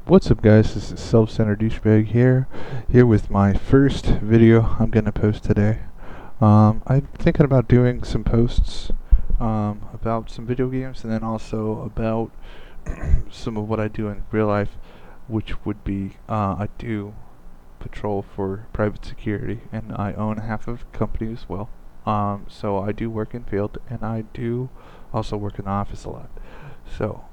What's up, guys? This is Self-Centered Douchebag here with my first video I'm gonna post today. I'm thinking about doing some posts about some video games, and then also about some of what I do in real life, which would be I do patrol for private security, and I own half of a company as well. So I do work in field, and I do also work in the office a lot. So,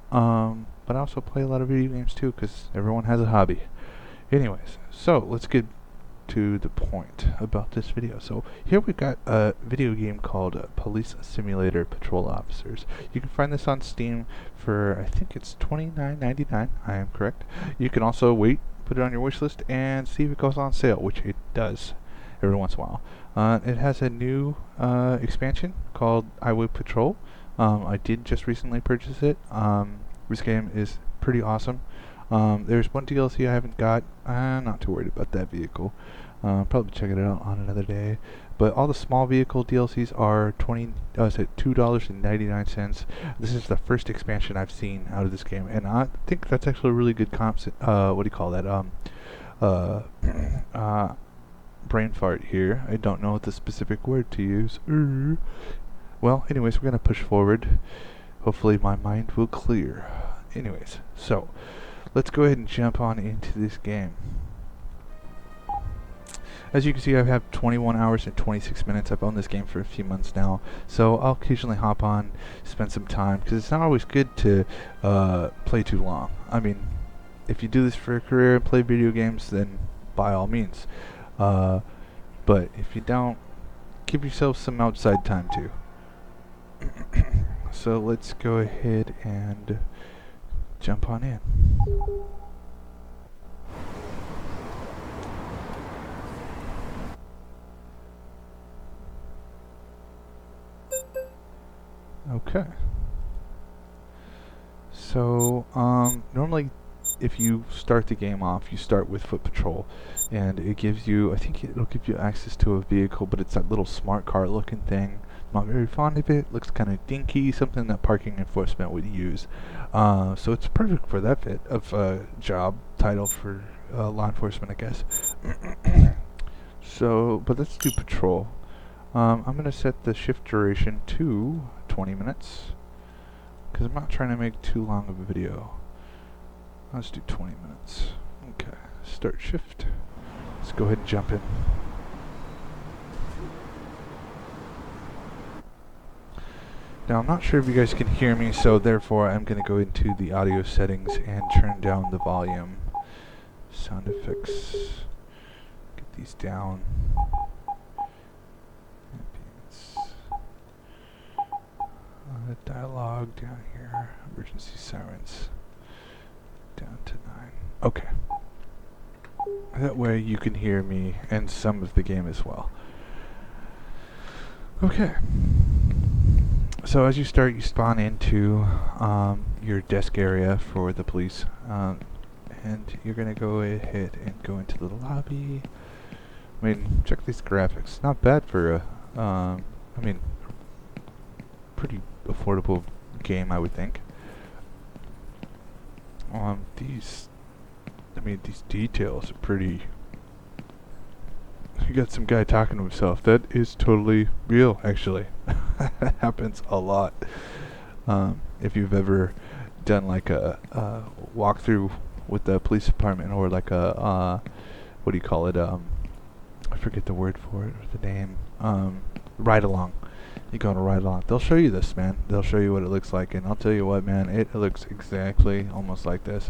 but I also play a lot of video games too, because everyone has a hobby. Anyways, so let's get to the point about this video. So here we've got a video game called Police Simulator Patrol Officers. You can find this on Steam for, I think it's $29.99. I am correct. You can also put it on your wish list, and see if it goes on sale, which it does every once in a while. It has a new expansion called Highway Patrol. I did just recently purchase it. This game is pretty awesome. There's one DLC I haven't got. I'm not too worried about that vehicle. Probably check it out on another day. But all the small vehicle DLCs are $2.99. This is the first expansion I've seen out of this game, and I think that's actually a really good what do you call that? Brain fart here. I don't know the specific word to use. Well, anyways, we're gonna push forward. Hopefully my mind will clear. Anyways, so let's go ahead and jump on into this game. As you can see, I have 21 hours and 26 minutes. I've owned this game for a few months now, so I'll occasionally hop on, spend some time, because it's not always good to play too long. I mean, if you do this for a career and play video games, then by all means. But if you don't, give yourself some outside time too. So let's go ahead and jump on in. Okay. So normally if you start the game off, you start with Foot Patrol, and it gives you, I think it'll give you access to a vehicle, but it's that little smart car looking thing. Not very fond of it. Looks kind of dinky, something that parking enforcement would use. So it's perfect for that fit of job title for law enforcement, I guess. So, but let's do patrol. I'm gonna set the shift duration to 20 minutes, because I'm not trying to make too long of a video. Let's do 20 minutes. Okay, start shift. Let's go ahead and jump in. Now, I'm not sure if you guys can hear me, so therefore I'm going to go into the audio settings and turn down the volume. Sound effects. Get these down. Dialogue down here. Emergency sirens. Down to 9. Okay. That way you can hear me and some of the game as well. Okay. So as you start, you spawn into your desk area for the police, and you're gonna go ahead and go into the lobby. I mean, check these graphics. Not bad for a, I mean, pretty affordable game, I would think. These details are pretty. You got some guy talking to himself. That is totally real, actually. That happens a lot. If you've ever done like a walkthrough with the police department, or like a what do you call it? I forget the word for it, or the name. Ride along. You go on a ride along. They'll show you this, man. They'll show you what it looks like, and I'll tell you what, man. It looks exactly almost like this.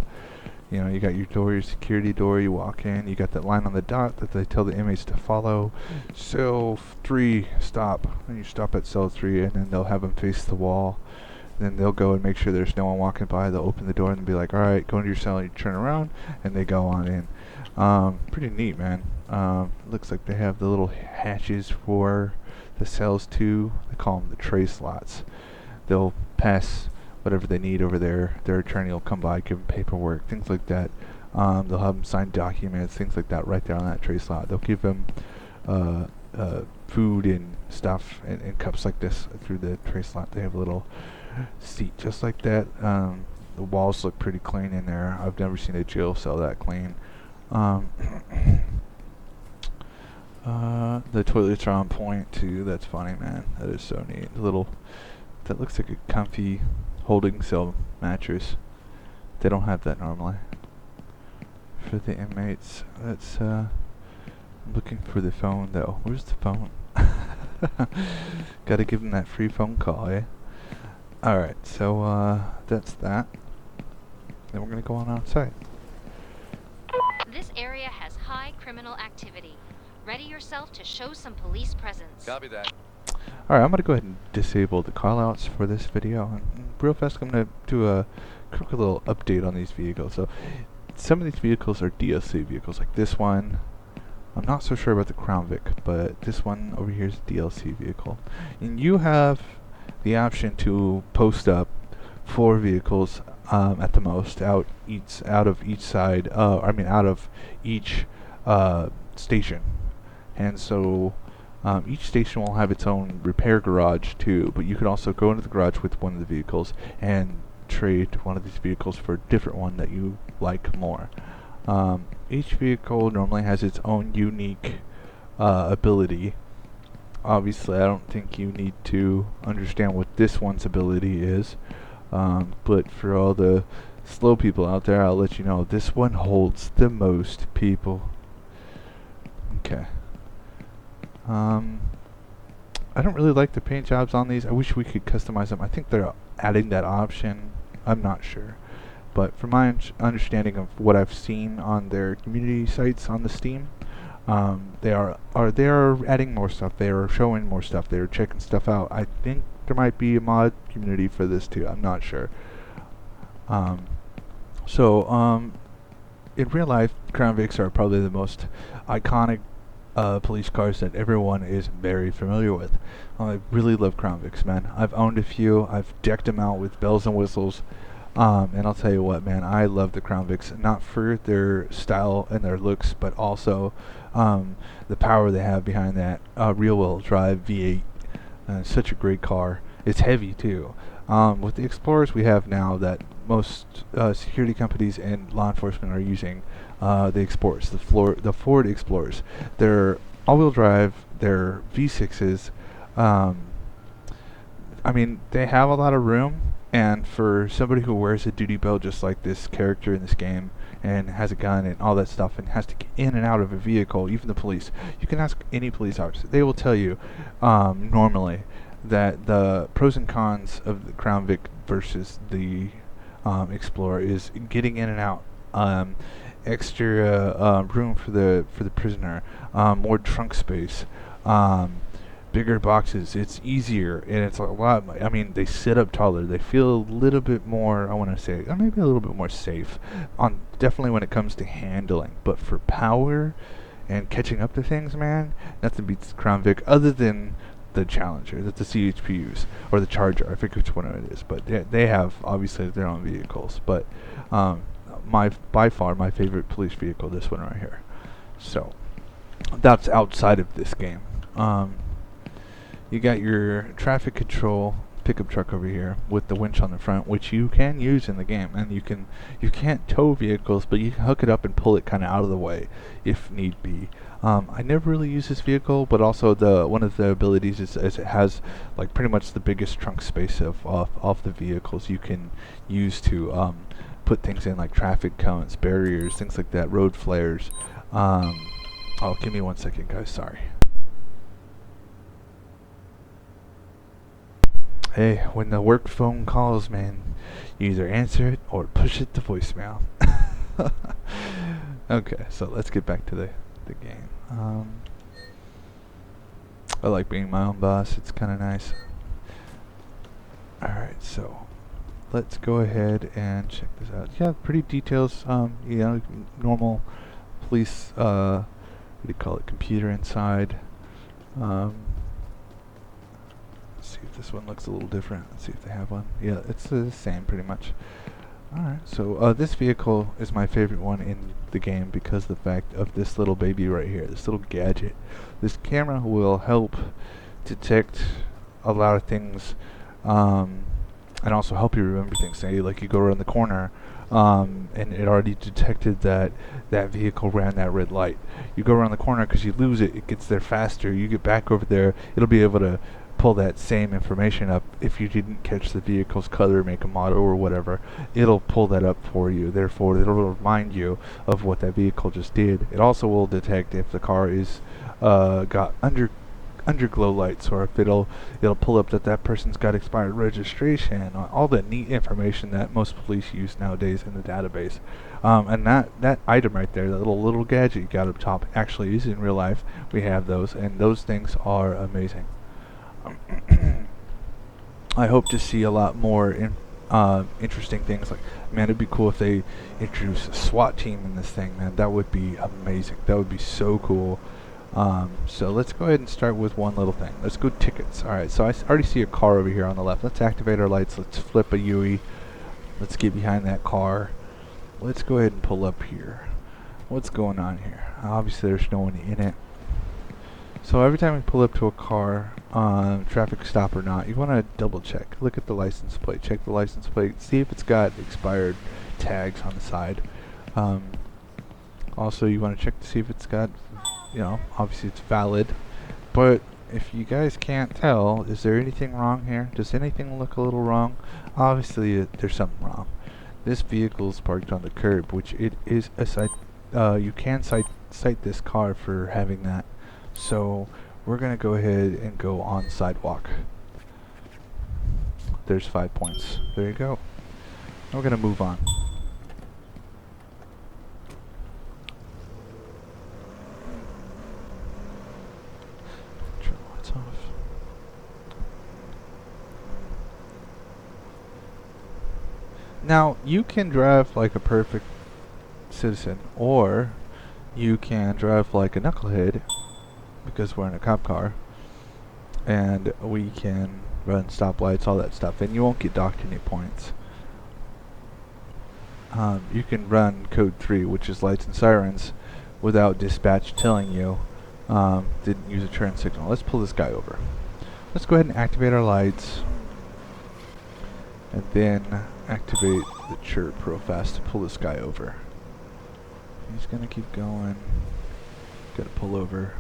You know, you got your door, your security door, you walk in, you got that line on the dot that they tell the inmates to follow. Cell 3, stop. And you stop at cell 3, and then they'll have them face the wall. Then they'll go and make sure there's no one walking by. They'll open the door and be like, alright, go into your cell, and you turn around, and they go on in. Pretty neat, man. Looks like they have the little hatches for the cells too. They call them the tray slots. They'll pass whatever they need over there. Their attorney will come by, give them paperwork, things like that. They'll have them sign documents, things like that, right there on that tray slot. They'll give them food and stuff and cups like this through the tray slot. They have a little seat just like that. The walls look pretty clean in there. I've never seen a jail cell that clean. Um, the toilets are on point too. That's funny, man. That is so neat. That looks like a comfy holding cell mattress. They don't have that normally for the inmates. That's I'm looking for the phone though. Where's the phone? Gotta give them that free phone call, eh? Alright, so that's that. Then we're gonna go on outside. This area has high criminal activity. Ready yourself to show some police presence. Copy that. Alright, I'm gonna go ahead and disable the callouts for this video. And real fast, I'm gonna do a quick little update on these vehicles. So, some of these vehicles are DLC vehicles, like this one. I'm not so sure about the Crown Vic, but this one over here is a DLC vehicle. And you have the option to post up 4 vehicles at the most out of each side. Out of each station. And so each station will have its own repair garage too, but you can also go into the garage with one of the vehicles and trade one of these vehicles for a different one that you like more. Each vehicle normally has its own unique ability. Obviously, I don't think you need to understand what this one's ability is, but for all the slow people out there, I'll let you know this one holds the most people. Okay. I don't really like the paint jobs on these. I wish we could customize them. I think they're adding that option. I'm not sure. But from my understanding of what I've seen on their community sites on the Steam, they are adding more stuff. They are showing more stuff. They are checking stuff out. I think there might be a mod community for this too. I'm not sure. In real life, Crown Vics are probably the most iconic police cars that everyone is very familiar with. I really love Crown Vics, man. I've owned a few. I've decked them out with bells and whistles. And I'll tell you what, man, I love the Crown Vics, not for their style and their looks, but also the power they have behind that rear-wheel drive V8. It's such a great car. It's heavy, too. With the Explorers we have now that most security companies and law enforcement are using the Explorers, the Ford Explorers. They're all-wheel drive, they're V6s. I mean, they have a lot of room. And for somebody who wears a duty belt just like this character in this game and has a gun and all that stuff and has to get in and out of a vehicle, even the police, you can ask any police officer. They will tell you normally that the pros and cons of the Crown Vic versus the Explorer is getting in and out, extra room for the prisoner, more trunk space, bigger boxes. It's easier and it's a lot. I mean, they sit up taller. They feel a little bit more, I want to say, or maybe a little bit more safe. Definitely when it comes to handling, but for power and catching up to things, man, nothing beats the Crown Vic other than the Challenger, that the CHPUs or the Charger. I forget which one it is, but they have obviously their own vehicles. But by far my favorite police vehicle, this one right here. So that's outside of this game. You got your traffic control pickup truck over here with the winch on the front, which you can use in the game, and you can't tow vehicles, but you can hook it up and pull it kind of out of the way if need be. I never really use this vehicle, but also one of the abilities is it has like pretty much the biggest trunk space of the vehicles you can use to put things in, like traffic cones, barriers, things like that, road flares. Oh, give me 1 second, guys. Sorry. Hey, when the work phone calls, man, you either answer it or push it to voicemail. Okay, so let's get back to the game. I like being my own boss. It's kind of nice. Alright, so let's go ahead and check this out. Yeah, pretty details. You know, normal police, what do you call it, computer inside. See if this one looks a little different. Let's see if they have one. Yeah, it's the same pretty much. Alright, so this vehicle is my favorite one in the game because of the fact of this little baby right here, this little gadget. This camera will help detect a lot of things and also help you remember things. Say like you go around the corner, and it already detected that that vehicle ran that red light. You go around the corner because you lose it. It gets there faster. You get back over there. It'll be able to pull that same information up if you didn't catch the vehicle's color, make, and model, or whatever. It'll pull that up for you. Therefore, it'll remind you of what that vehicle just did. It also will detect if the car is got underglow lights, or if it'll pull up that that person's got expired registration, all the neat information that most police use nowadays in the database. And that item right there, that little gadget you got up top, actually is in real life. We have those, and those things are amazing. I hope to see a lot more interesting things. Like, man, it'd be cool if they introduced a SWAT team in this thing, man. That would be amazing. That would be so cool. So let's go ahead and start with one little thing. Let's go tickets. Alright, so I already see a car over here on the left. Let's activate our lights. Let's flip a UE. Let's get behind that car. Let's go ahead and pull up here. What's going on here? Obviously there's no one in it. So every time we pull up to a car, traffic stop or not, you want to double check. Look at the license plate. Check the license plate. See if it's got expired tags on the side. Also, you want to check to see if it's got, you know, obviously it's valid. But if you guys can't tell, is there anything wrong here? Does anything look a little wrong? Obviously, there's something wrong. This vehicle is parked on the curb, which it is a cite. You can cite this car for having that. So we're gonna go ahead and go on sidewalk. There's 5 points. There you go. We're gonna move on. Turn the lights off. Now you can drive like a perfect citizen, or you can drive like a knucklehead, because we're in a cop car, and we can run stoplights, all that stuff, and you won't get docked any points. You can run code 3, which is lights and sirens, without dispatch telling you didn't use a turn signal. Let's pull this guy over. Let's go ahead and activate our lights, and then activate the chirp real fast to pull this guy over. He's gonna keep going. Gotta pull over.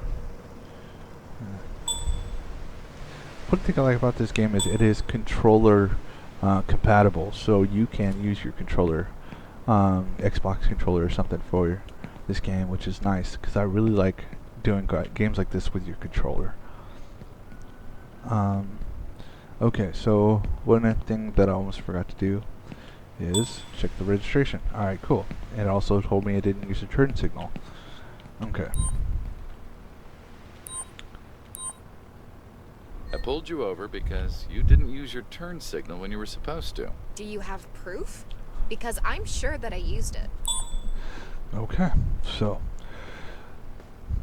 One thing I like about this game is it is controller compatible, so you can use your controller, Xbox controller or something for this game, which is nice because I really like doing games like this with your controller. Okay, so one thing that I almost forgot to do is check the registration. Alright, cool. It also told me I didn't use a turn signal. Okay. I pulled you over because you didn't use your turn signal when you were supposed to. Do you have proof? Because I'm sure that I used it. Okay, so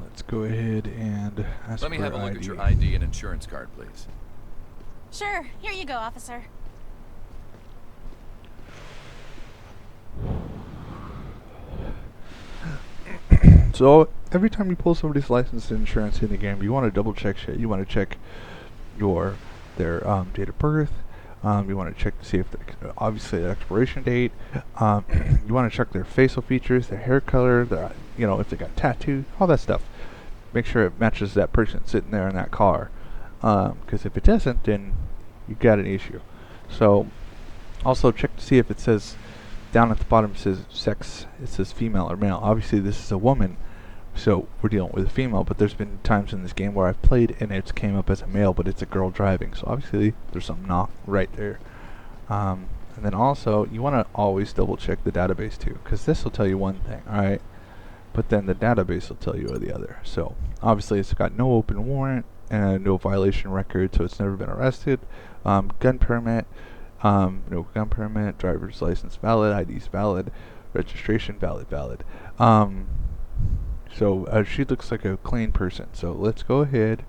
let's go ahead and ask Let me for have a look ID. at your ID and insurance card, please. Sure, here you go, officer. So every time you pull somebody's license and insurance in the game, you want to double check shit. You want to check their date of birth. You want to check to see if obviously the expiration date. You want to check their facial features, their hair color, their, you know, if they got tattoos, all that stuff. Make sure it matches that person sitting there in that car. Because if it doesn't, then you got an issue. So also check to see if it says down at the bottom, it says sex. It says female or male. Obviously this is a woman, so we're dealing with a female. But there's been times in this game where I've played and it came up as a male, but it's a girl driving. So obviously there's something not right there. And then also you want to always double check the database too, because this will tell you one thing, all right? But then the database will tell you the other. So obviously it's got no open warrant and no violation record, so it's never been arrested. Gun permit, no gun permit, driver's license valid, ID's valid, registration valid. So she looks like a clean person. So let's go ahead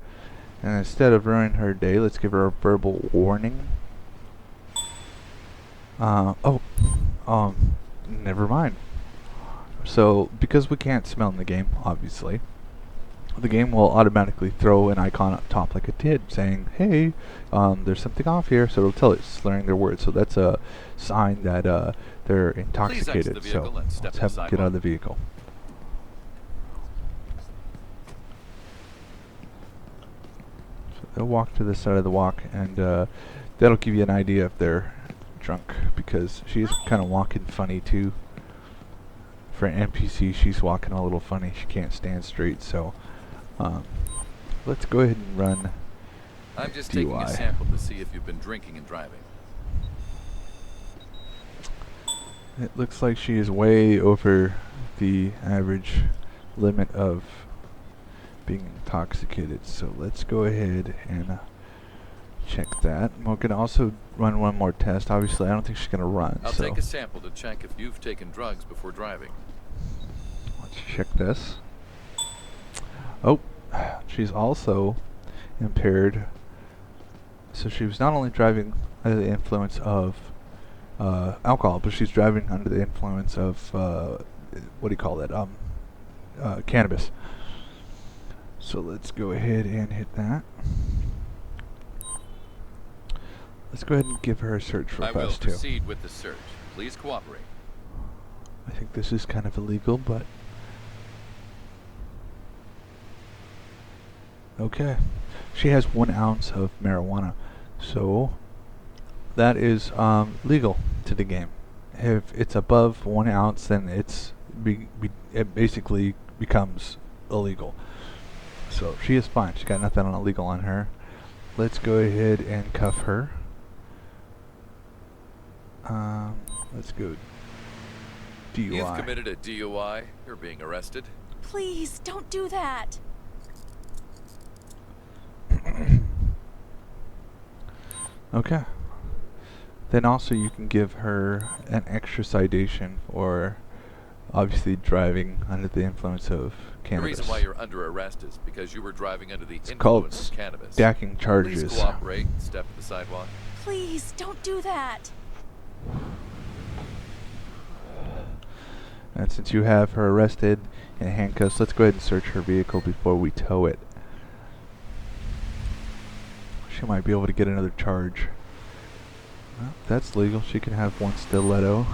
and instead of ruining her day, let's give her a verbal warning. Never mind. So because we can't smell in the game, obviously, the game will automatically throw an icon up top like it did, saying, "Hey, there's something off here." So it'll tell it, slurring their words. So that's a sign that they're intoxicated. the vehicle So and step let's have them get out of the vehicle. So they'll walk to the side of the walk, and that'll give you an idea if they're drunk, because she is kind of walking funny too. For an NPC, she's walking a little funny. She can't stand straight, so let's go ahead and run I'm just DUI. taking a sample to see if you've been drinking and driving. It looks like she is way over the average limit of being intoxicated, so let's go ahead and check that. And we're going to also run one more test. Obviously, I don't think she's going to run. I'll so take a sample to check if you've taken drugs before driving. let's check this. Oh, she's also impaired. So she was not only driving under the influence of alcohol, but she's driving under the influence of what do you call that? Cannabis. So let's go ahead and hit that. Let's go ahead and give her a search for I will Fast 2. proceed with the search. Please cooperate. I think this is kind of illegal, but okay. She has 1 ounce of marijuana, so that is legal to the game. If it's above 1 ounce, then it basically becomes illegal. So she is fine. She's got nothing illegal on her. Let's go ahead and cuff her. Let's go DUI. You've committed a DUI. You're being arrested. Please, don't do that. Okay. Then also you can give her an extra citation for obviously driving under the influence of The cannabis. reason why you're under arrest is because you were driving under the It's called influence of cannabis. stacking charges. Please cooperate. Step to the sidewalk. Please, don't do that. And since you have her arrested in handcuffs, let's go ahead and search her vehicle before we tow it. She might be able to get another charge. Well, that's legal. She can have 1 stiletto.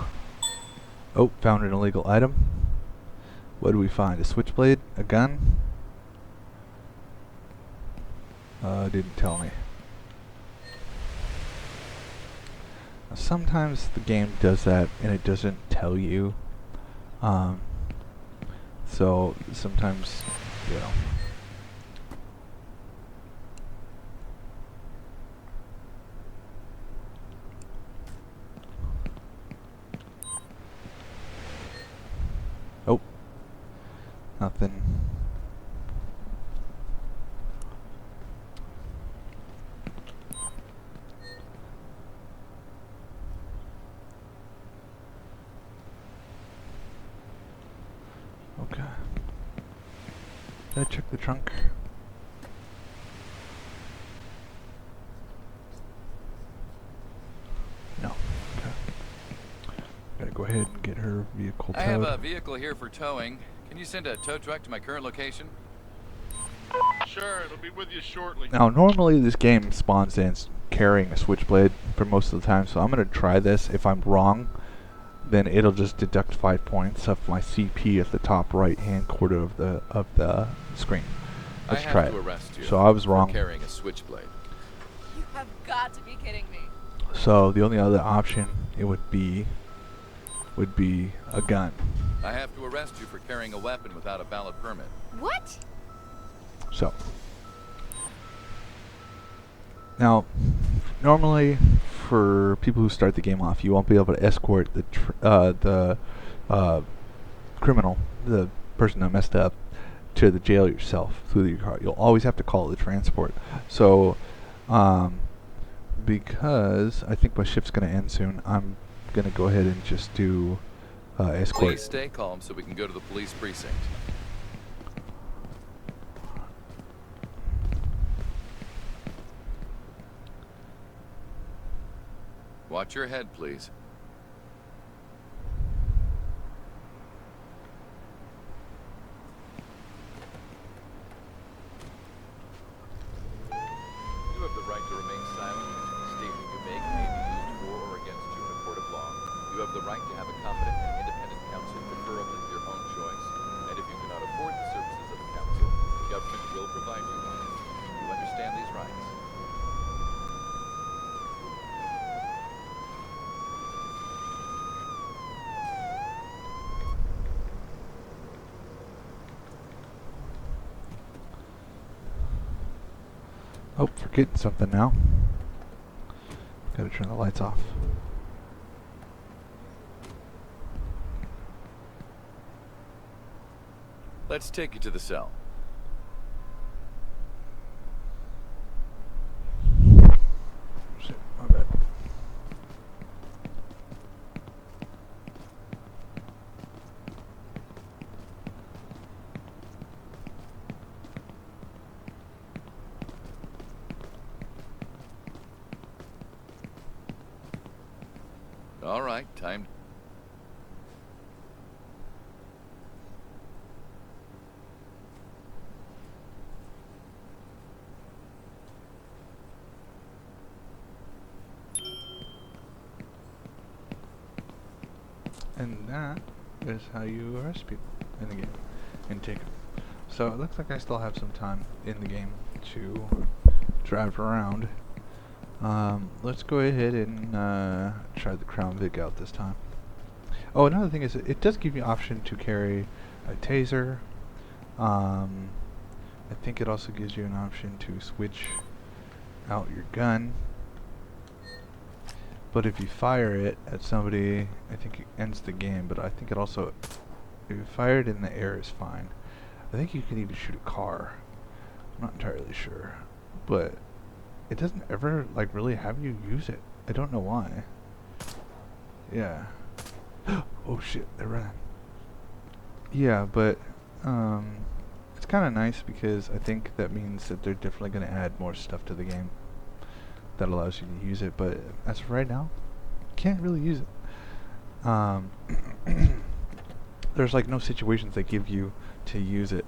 Oh, found an illegal item. What do we find? A switchblade? A gun? Didn't tell me. Now, sometimes the game does that and it doesn't tell you. So sometimes, you know. Oh, nothing. Okay. Did I check the trunk? No. Okay. Gotta go ahead and get her vehicle towed. I have a vehicle here for towing. Can you send a tow truck to my current location? Sure, it'll be with you shortly. Now, normally this game spawns in carrying a switchblade for most of the time, so I'm gonna try this. If I'm wrong, then it'll just deduct 5 points of my CP at the top right-hand corner of the screen. Let's try I it. have to arrest you. So I was for wrong. carrying a switchblade. You have got to be kidding me. So the only other option it would be a gun. I have to arrest you for carrying a weapon without a valid permit. What? So now, normally for people who start the game off, you won't be able to escort the criminal, the person that messed up, to the jail yourself through your car. You'll always have to call the transport. So, because I think my shift's going to end soon, I'm going to go ahead and just do escort. Please stay calm so we can go to the police precinct. Watch your head, please. Oh, forgetting something now. Gotta turn the lights off. Let's take you to the cell. Shit, my bad. All right, time. And that is how you arrest people in the game and take them. So it looks like I still have some time in the game to drive around. Let's go ahead and try the Crown Vic out this time. Oh, another thing is it does give you option to carry a taser. I think it also gives you an option to switch out your gun. But if you fire it at somebody, I think it ends the game. But I think it also, if you fire it in the air, is fine. I think you can even shoot a car. I'm not entirely sure, but it doesn't ever like really have you use it. I don't know why. Yeah. Oh shit, they're running. Yeah, but it's kind of nice because I think that means that they're definitely going to add more stuff to the game that allows you to use it, but as of right now, can't really use it. There's like no situations they give you to use it.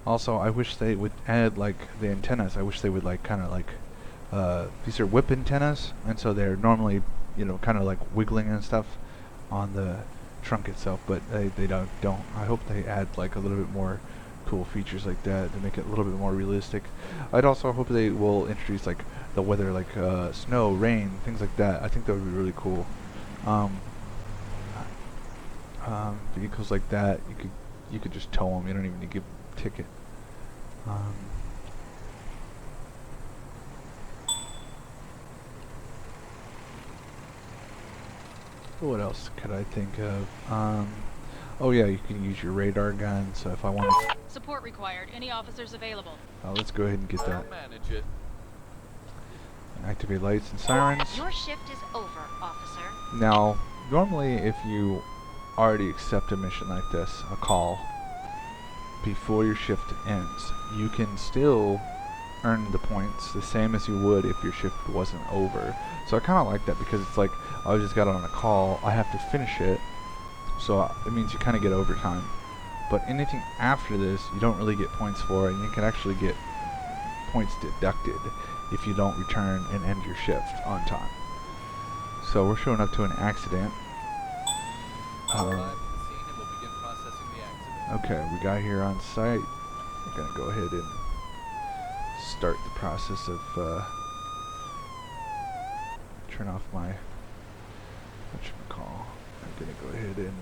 Also, I wish they would add like the antennas. I wish they would like kind of like these are whip antennas, and so they're normally, you know, kind of like wiggling and stuff on the trunk itself, but they don't. I hope they add like a little bit more cool features like that to make it a little bit more realistic. I'd also hope they will introduce like the weather, like snow, rain, things like that. I think that would be really cool. Vehicles like that, you could just tow them. You don't even need to give them a ticket. What else could I think of? Oh yeah, you can use your radar gun. So if I want to Support required. Any officers available? let's go ahead and get that. I'll manage it. Activate lights and sirens. Your shift is over, officer. Now, normally if you already accept a mission like this, a call, before your shift ends, you can still earn the points the same as you would if your shift wasn't over. So I kind of like that because it's like, I just got on a call, I have to finish it, so it means you kind of get overtime. But anything after this, you don't really get points for, and you can actually get points deducted if you don't return and end your shift on time. So we're showing up to an accident. I'll arrive at the scene and we'll begin processing the accident. Okay, we got here on site. We're gonna go ahead and start the process of turn off my whatchamacall. I'm gonna go ahead and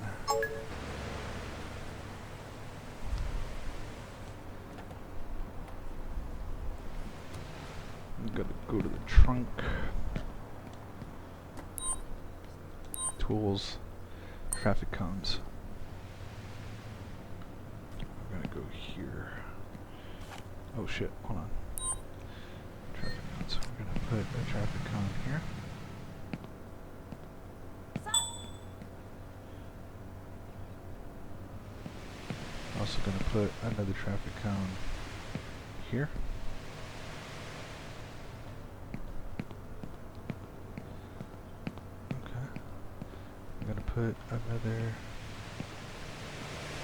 I'm gonna go to the trunk, tools, traffic cones. I'm gonna go here. Oh shit, hold on. Traffic cones. We're gonna put a traffic cone here. Also gonna put another traffic cone here. Okay. I'm gonna put another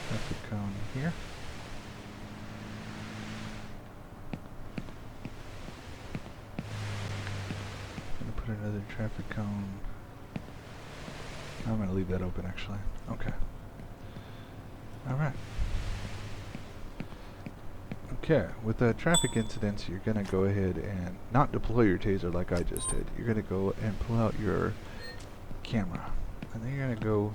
traffic cone here. I'm gonna put another traffic cone. I'm gonna leave that open actually. Okay. Alright. Okay, with the traffic incidents, you're gonna go ahead and not deploy your taser like I just did. You're gonna go and pull out your camera, and then you're gonna go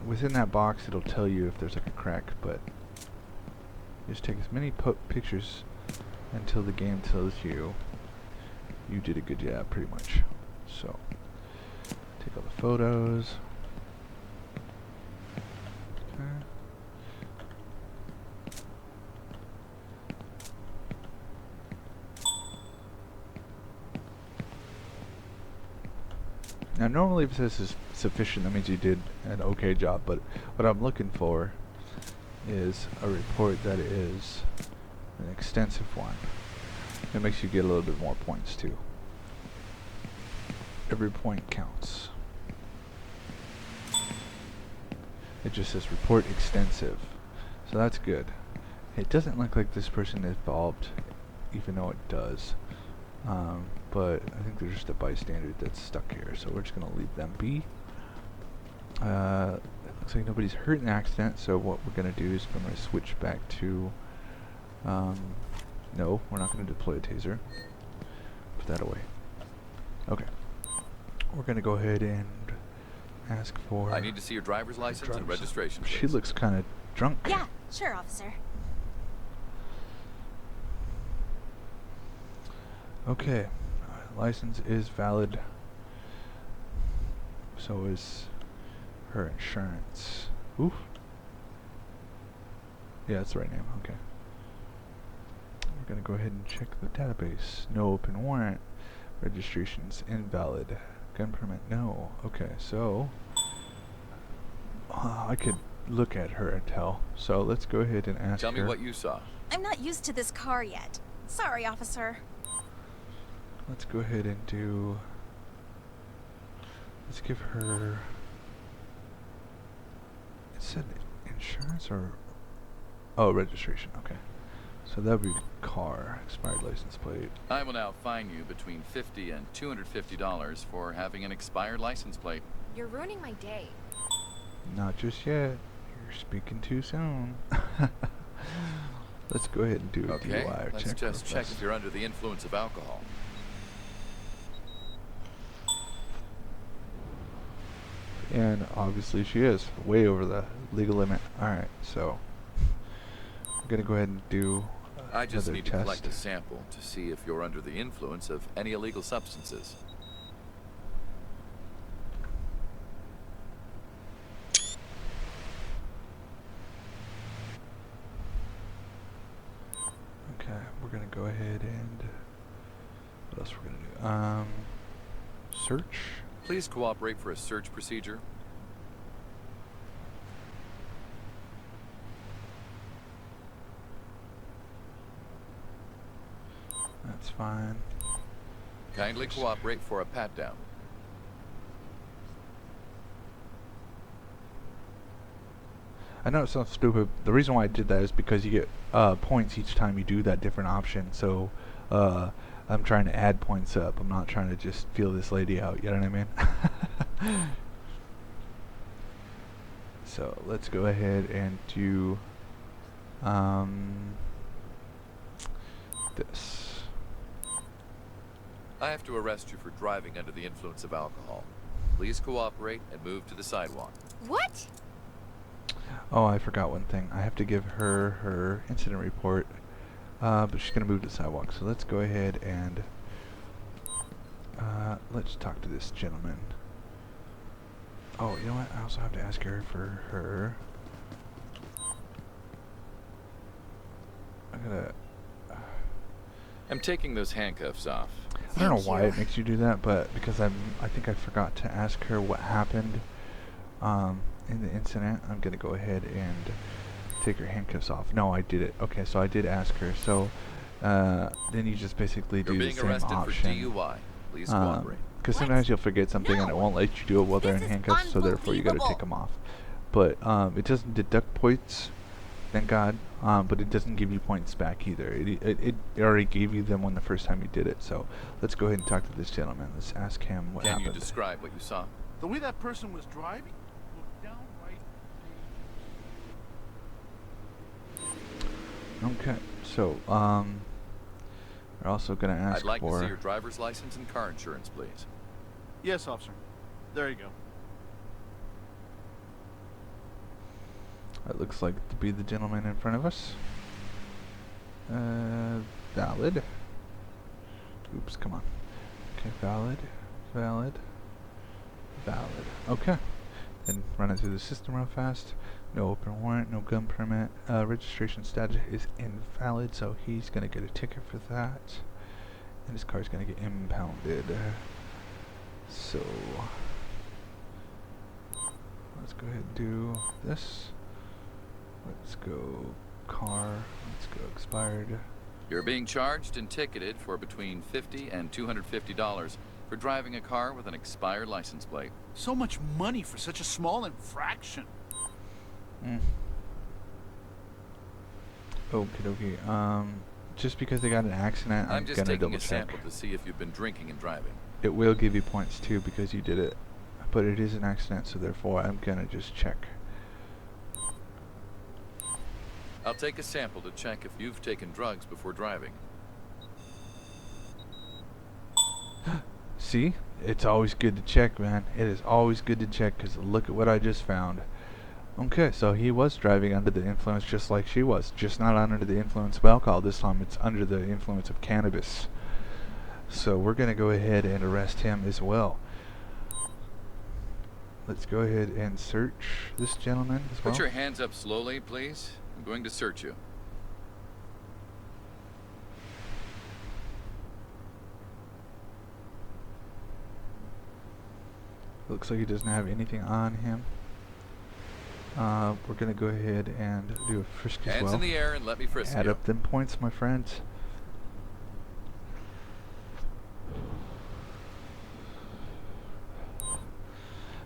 within that box. It'll tell you if there's like a crack, but just take as many pictures until the game tells you you did a good job, pretty much. So, take all the photos. Okay. Now normally if this is sufficient, that means you did an okay job, but what I'm looking for is a report that is an extensive one. It makes you get a little bit more points too. Every point counts. It just says report extensive, so that's good. It doesn't look like this person is involved, even though it does. But I think there's just a bystander that's stuck here, so we're just gonna leave them be. It looks like nobody's hurt in the accident, so what we're gonna do is I'm gonna switch back to. No, we're not gonna deploy a taser. Put that away. Okay. We're gonna go ahead and ask for. I need to see your driver's license and registration, please. She looks kind of drunk. Yeah, sure, officer. Okay, license is valid. So is her insurance. Oof. Yeah, that's the right name. Okay. We're gonna go ahead and check the database. No open warrant. Registration's invalid. Gun permit, no. Okay, so I could look at her and tell. So let's go ahead and ask her. Tell me what you saw. I'm not used to this car yet. Sorry, officer. Let's go ahead and do. Let's give her. It said insurance or. Oh, registration. Okay. So that would be car, expired license plate. I will now fine you between $50 and $250 for having an expired license plate. You're ruining my day. Not just yet. You're speaking too soon. Let's go ahead and do a Okay, DUI let's check. just check if you're under the influence of alcohol. And obviously she is way over the legal limit. Alright, so I'm gonna go ahead and do I just another need to test. collect a sample to see if you're under the influence of any illegal substances. Okay, we're gonna go ahead and what else we're gonna do? Search. Please cooperate for a search procedure. That's fine. Kindly cooperate for a pat-down. I know it sounds stupid. The reason why I did that is because you get points each time you do that different option. So I'm trying to add points up. I'm not trying to just feel this lady out. You know what I mean? So let's go ahead and do this. I have to arrest you for driving under the influence of alcohol. Please cooperate and move to the sidewalk. What? Oh, I forgot one thing. I have to give her her incident report, but she's gonna move to the sidewalk. So let's go ahead and let's talk to this gentleman. Oh, you know what? I also have to ask her for her. I'm taking those handcuffs off. I don't know Thank why you. it makes you do that, but because I think I forgot to ask her what happened in the incident. I'm gonna go ahead and take her handcuffs off. No, I did it. Okay, so I did ask her. So then you just basically You're do the being same arrested option. for DUI. Please cooperate. Because sometimes you'll forget something and it No. won't let you do it while they're in This is handcuffs, so therefore you gotta take them off. But it doesn't deduct points, thank God. But it doesn't give you points back either. It already gave you them when the first time you did it. So let's go ahead and talk to this gentleman. Let's ask him what Can you happened. describe what you saw? The way that person was driving looked downright. Okay, so we're also gonna ask I'd like to for. see your driver's license and car insurance, please. Yes, officer. There you go. That looks like to be the gentleman in front of us. Valid. Oops, come on. Okay, valid, valid, valid. Okay. Then run it through the system real fast. No open warrant, no gun permit. Registration status is invalid, so he's gonna get a ticket for that. And his car's gonna get impounded. So let's go ahead and do this. Let's go car. Let's go expired. You're being charged and ticketed for between $50 and $250 for driving a car with an expired license plate. So much money for such a small infraction. Okie dokie. Just because they got an accident, I'm just gonna taking double a check. sample to see if you've been drinking and driving. It will give you points too because you did it, but it is an accident, so therefore I'm gonna just check. I'll take a sample to check if you've taken drugs before driving. See? It's always good to check, man. It is always good to check because look at what I just found. Okay, so he was driving under the influence just like she was, just not under the influence of alcohol. This time it's under the influence of cannabis. So we're going to go ahead and arrest him as well. Let's go ahead and search this gentleman as well. Put your hands up slowly, please. I'm going to search you. Looks like he doesn't have anything on him. We're going to go ahead and do a frisk as Hands well. in the air and let me frisk Add you. up them points, my friends.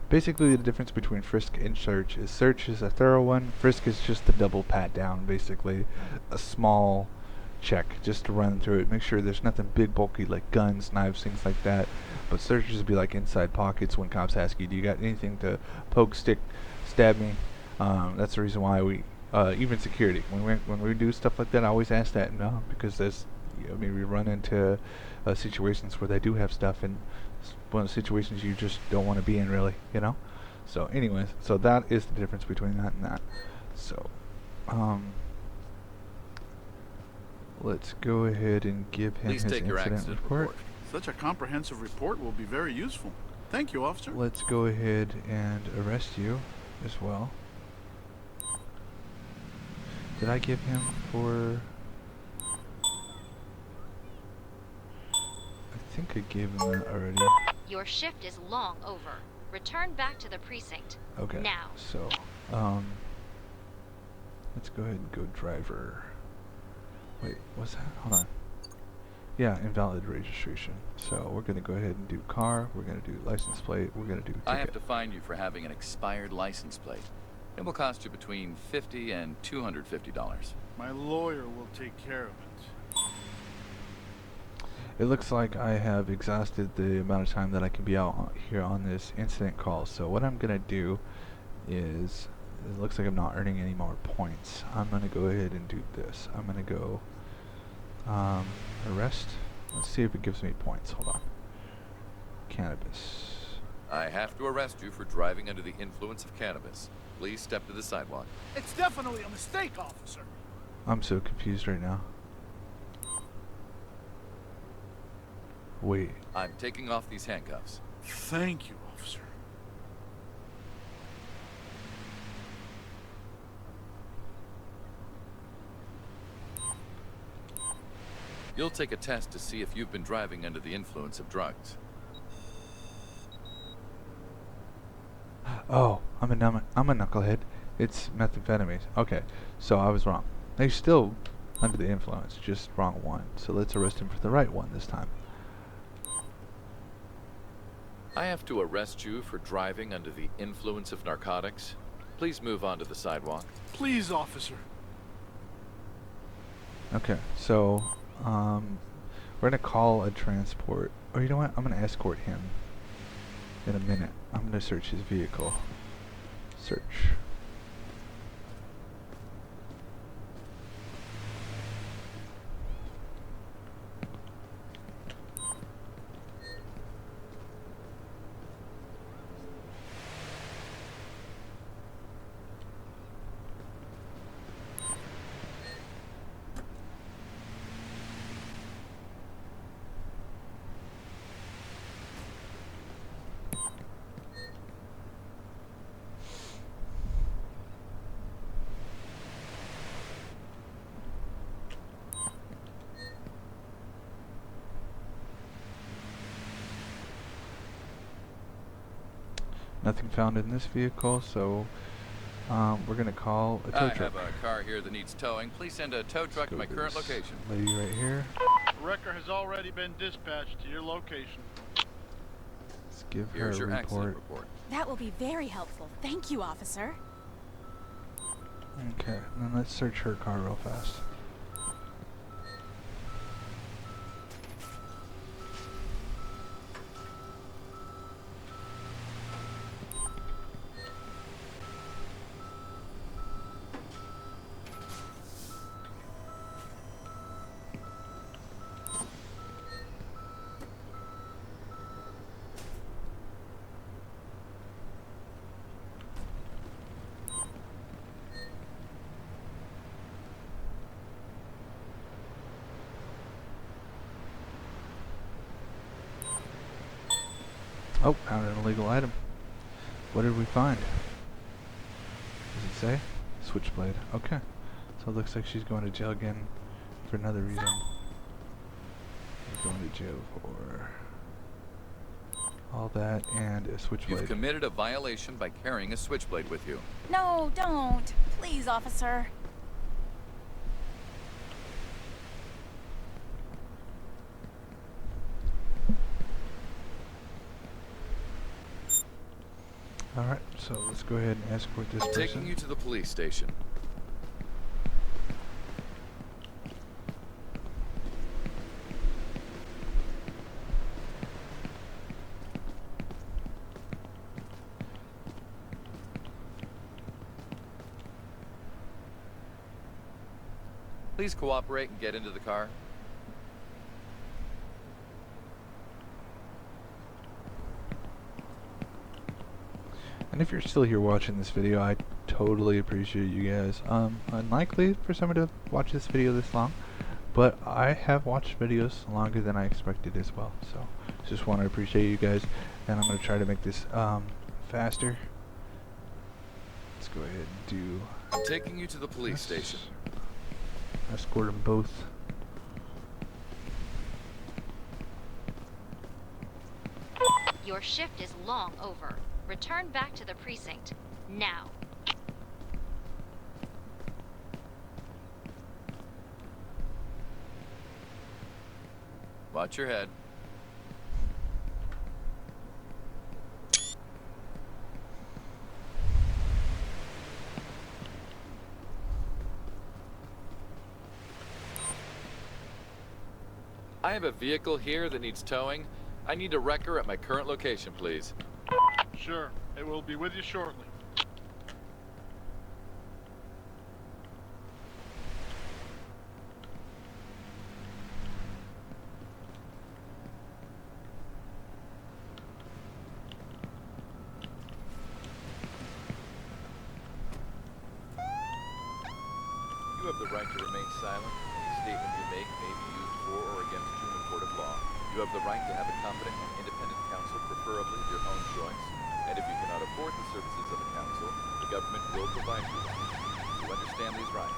Basically, the difference between frisk and search is a thorough one. Frisk is just a double pat down, basically a small check just to run through it, make sure there's nothing big bulky like guns, knives, things like that. But searches would be like inside pockets when cops ask you, do you got anything to poke, stick, stab me? That's the reason why we even security when we do stuff like that, I always ask that, because there's we run into situations where they do have stuff, and one of the situations you just don't want to be in, really, So anyways, so that is the difference between that and that. So let's go ahead and give him Please his take your incident accident report. Such a comprehensive report will be very useful. Thank you, officer. Let's go ahead and arrest you as well. Did I give him for... I think I gave him that already. Your shift is long over. Return back to the precinct. Okay. Now. So, let's go ahead and go driver. Wait, what's that? Hold on. Yeah, invalid registration. So we're gonna go ahead and do car. We're gonna do license plate. We're gonna do ticket. I have to fine you for having an expired license plate. It will cost you between $50 and $250. My lawyer will take care of it. It looks like I have exhausted the amount of time that I can be out here on this incident call. So what I'm gonna do is, it looks like I'm not earning any more points. I'm gonna go ahead and do this. I'm gonna go arrest. Let's see if it gives me points. Hold on. Cannabis. I have to arrest you for driving under the influence of cannabis. Please step to the sidewalk. It's definitely a mistake, officer. I'm so confused right now. Wait. I'm taking off these handcuffs. Thank you, officer. You'll take a test to see if you've been driving under the influence of drugs. Oh, I'm a knucklehead. It's methamphetamine. Okay, so I was wrong. He's still under the influence, just wrong one. So let's arrest him for the right one this time. I have to arrest you for driving under the influence of narcotics. Please move onto the sidewalk. Please, officer. Okay, so we're gonna call a transport. Or you know what? I'm gonna escort him in a minute. I'm gonna search his vehicle. Search. Nothing found in this vehicle, so we're gonna call a tow I truck. have a car here that needs towing. Please send a tow truck to my current This location. lady right here. A wrecker has already been dispatched to your location. Let's give her Here's a your accident report. report. That will be very helpful. Thank you, officer. Okay, then let's search her car real fast. Oh, found an illegal item. What did we find? Does it say? Switchblade. Okay. So it looks like she's going to jail again for another reason. Going to jail for all that and a switchblade. You've committed a violation by carrying a switchblade with you. No, don't. Please, officer. Alright, so let's go ahead and escort this person. Taking you to the police station. Please cooperate and get into the car. And if you're still here watching this video, I totally appreciate you guys. Unlikely for someone to watch this video this long, but I have watched videos longer than I expected as well. So just want to appreciate you guys, and I'm going to try to make this faster. Let's go ahead and do. I'm taking you to the police station. Escort them both. Your shift is long over. Return back to the precinct. Now. Watch your head. I have a vehicle here that needs towing. I need a wrecker at my current location, please. Sure, it will be with you shortly. You have the right to remain silent. Any statement you make may be used for or against you in a court of law. You have the right to have a competent and independent counsel, preferably of your own choice. And if you cannot afford the services of a counsel, the government will provide you one. You understand these rights?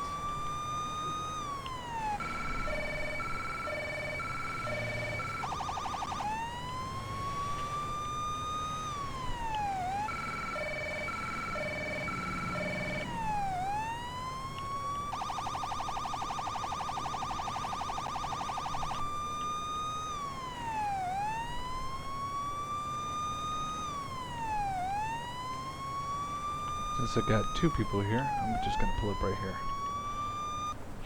Since I got two people here, I'm just going to pull up right here.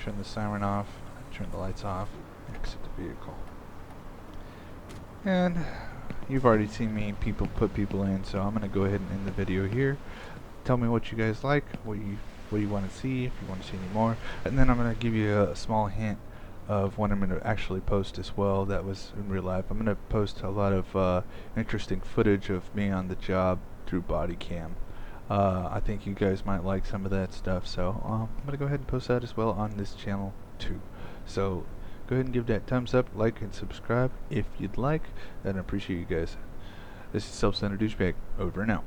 Turn the siren off, turn the lights off, exit the vehicle. And you've already seen me put people in, so I'm going to go ahead and end the video here. Tell me what you guys like, what you want to see, if you want to see any more. And then I'm going to give you a small hint of when I'm going to actually post as well. That was in real life. I'm going to post a lot of interesting footage of me on the job through body cam. I think you guys might like some of that stuff, so I'm going to go ahead and post that as well on this channel too. So go ahead and give that thumbs up, like, and subscribe if you'd like, and I appreciate you guys. This is Self-Centered Douchebag, over and out.